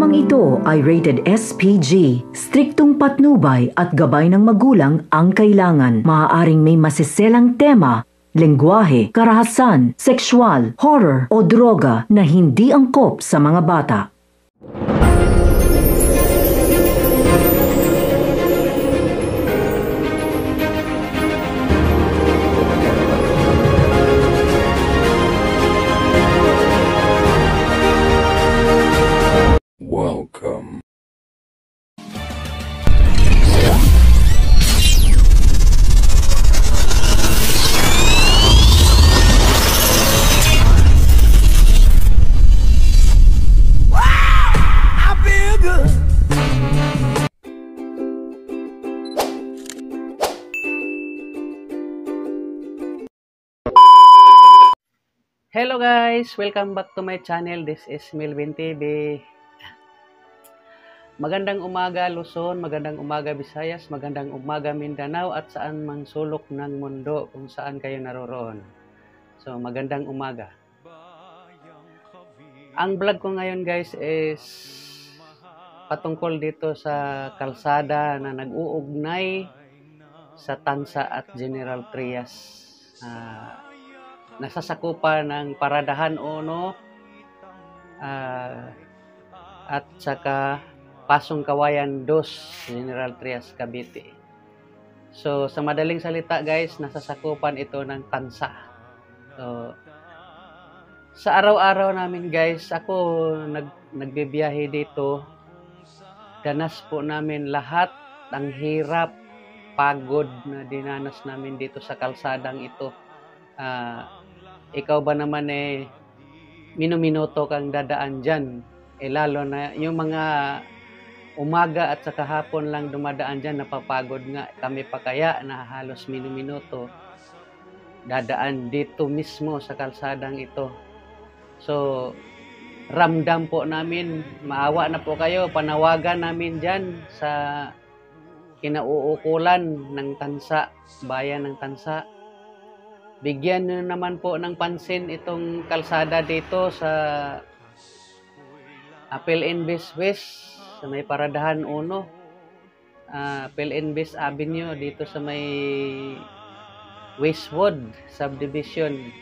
Programang ito ay rated SPG. Striktong patnubay at gabay ng magulang ang kailangan. Maaaring may masiselang tema, lengguwahe, karahasan, sexual, horror o droga na hindi angkop sa mga bata. Welcome. Hello guys! Welcome back to my channel. This is Melvin TV. Magandang umaga Luzon, magandang umaga Visayas, magandang umaga Mindanao at saan mang sulok ng mundo kung saan kayo naroroon. So magandang umaga. Ang vlog ko ngayon guys is patungkol dito sa kalsada na nag-uugnay sa Tansa at General Trias. Nasasakupan ng Paradahan 1 at saka Pasong Kawayan 2, General Trias, Cavite. So, sa madaling salita guys, nasasakupan ito ng Tansa. So, sa araw-araw namin guys, ako nagbibiyahe dito. Danas po namin lahat ng hirap, pagod na dinanas namin dito sa kalsadang ito. Ikaw ba naman minuminuto kang dadaan dyan? Lalo na yung mga umaga at saka hapon lang dumadaan dyan, napapagod nga. Kami pa kaya na halos minuminuto dadaan dito mismo sa kalsadang ito. So, ramdam po namin, maawa na po kayo, panawagan namin dyan sa kinauukulan ng Tansa, bayan ng Tansa. Bigyan nyo naman po ng pansin itong kalsada dito sa PLNBes West, sa may Paradahan 1, PLNBes Avenue, dito sa may Westwood Subdivision.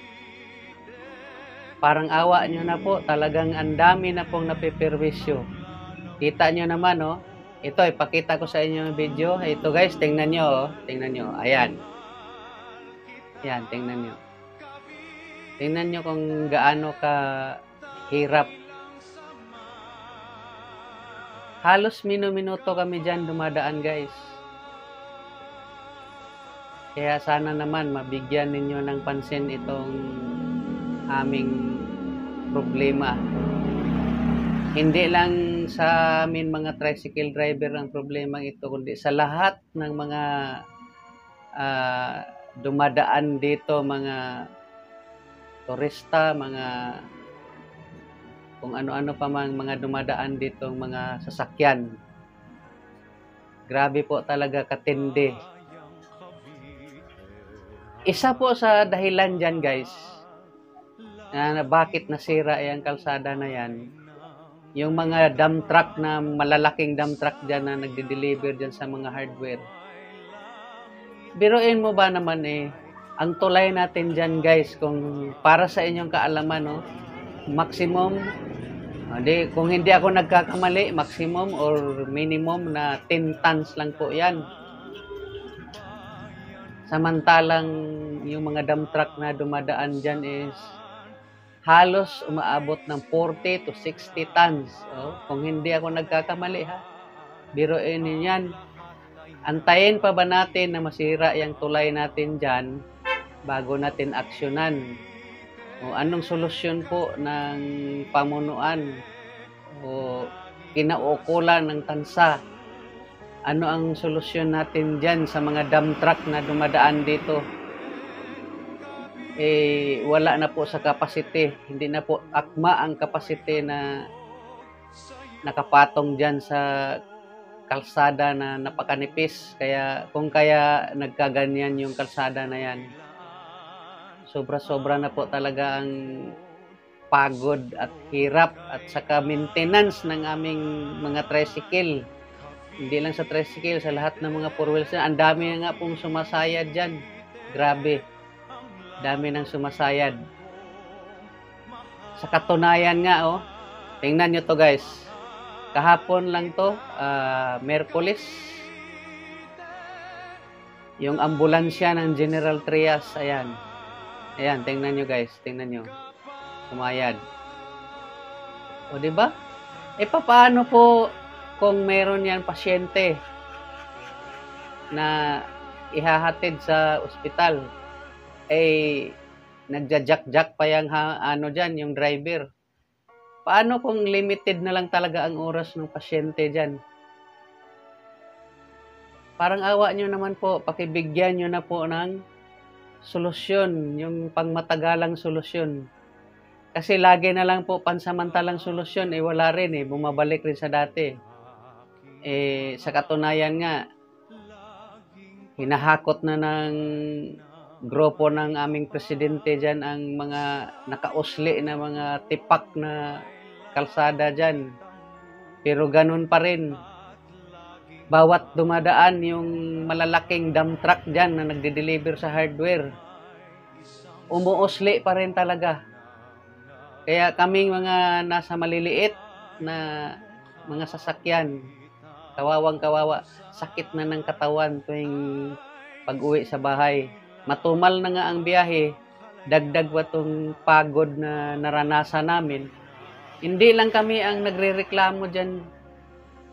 Parang awa nyo na po, talagang ang dami na pong napiperwisyo. Kita nyo naman, ito, ipakita ko sa inyo yung video. Ito guys, tingnan nyo, tingnan nyo, ayan. Yan, tingnan nyo. Tingnan nyo kung gaano ka hirap. Halos minuminuto kami dyan dumadaan guys. Kaya sana naman mabigyan ninyo ng pansin itong aming problema. Hindi lang sa amin mga tricycle driver ang problema ito, kundi sa lahat ng mga dumadaan dito, mga turista, mga kung ano-ano pa man mga dumadaan dito, mga sasakyan. Grabe po talaga katindi. Isa po sa dahilan dyan guys, na bakit nasira yung kalsada na yan, yung mga dump truck na malalaking dump truck dyan na nagde-deliver dyan sa mga hardware. Biruin mo ba naman ang tulay natin dyan guys, kung para sa inyong kaalaman, maximum, kung hindi ako nagkakamali, maximum or minimum na 10 tons lang po yan. Samantalang yung mga dump truck na dumadaan dyan is halos umaabot ng 40 to 60 tons. Kung hindi ako nagkakamali biruin yan. Antayin pa ba natin na masira yung tulay natin dyan bago natin aksyonan? O anong solusyon po ng pamunuan o kinauukulan ng Tansa? Ano ang solusyon natin dyan sa mga dump truck na dumadaan dito? Wala na po sa capacity. Hindi na po akma ang capacity na nakapatong dyan sa kalsada na napakanipis. Kaya kung kaya nagkaganyan yung kalsada na yan, sobra-sobra na po talaga ang pagod at hirap at saka maintenance ng aming mga tricycle. Hindi lang sa tricycle, sa lahat ng mga four wheels na. Ang dami na nga pong sumasayad dyan. Grabe. Dami nang sumasayad. Sa katunayan nga, oh, tingnan nyo to guys. Kahapon lang to, Merkulis. Yung ambulansya ng General Trias, ayan. Ayan, tingnan nyo guys, tingnan nyo. Sumayad. O, diba? E, paano po kung meron yan pasyente na ihahatid sa ospital? Eh, nagja-jack-jack pa yung dyan, yung driver. Paano kung limited na lang talaga ang oras ng pasyente dyan? Parang awa nyo naman po, pakibigyan nyo na po ng solusyon, yung pangmatagalang solusyon. Kasi lagi na lang po pansamantalang solusyon, eh wala rin eh, bumabalik rin sa dati. Eh, sa katunayan nga, hinahakot na ng grupo ng aming presidente dyan ang mga nakausli na mga tipak na kalsada dyan. Pero ganun pa rin. Bawat dumadaan yung malalaking dump truck dyan na nagde-deliver sa hardware, umuusli pa rin talaga. Kaya kaming mga nasa maliliit na mga sasakyan, kawawang-kawawa, sakit na ng katawan tuwing pag-uwi sa bahay. Matumal na nga ang biyahe, dagdag pa itong pagod na naranasan namin. Hindi lang kami ang nagre-reklamo dyan,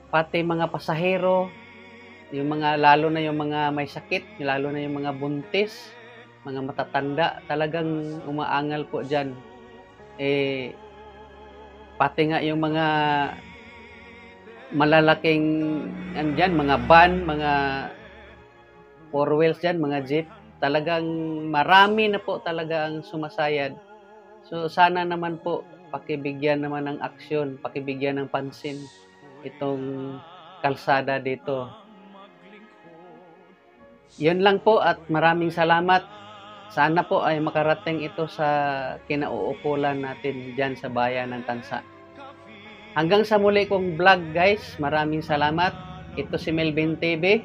pati mga pasahero, yung mga, lalo na yung mga may sakit, lalo na yung mga buntis, mga matatanda, talagang umaangal po dyan. Eh, pati nga yung mga malalaking, andyan, mga van, mga four wheels dyan, mga jeep, talagang marami na po talaga ang sumasayad. So sana naman po pakibigyan naman ng aksyon, pakibigyan ng pansin itong kalsada dito. Yun lang po at maraming salamat. Sana po ay makarating ito sa kinauukulan natin dyan sa bayan ng Tansa. Hanggang sa muli kong vlog guys, maraming salamat. Ito si Melvin TV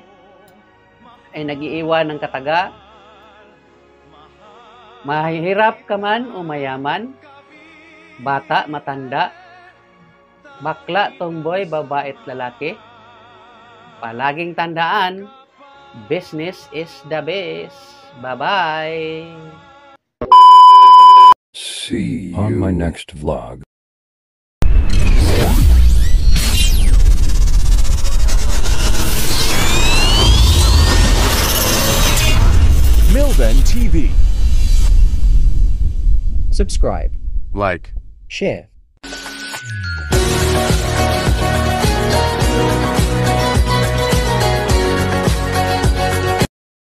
ay nag-iiwan ng kataga. Mahirap ka man o mayaman, bata, matanda, bakla, tomboy, babae at lalaki, palaging tandaan, business is the best. Bye-bye! See you on my next vlog. Milven TV. Subscribe, Like. share.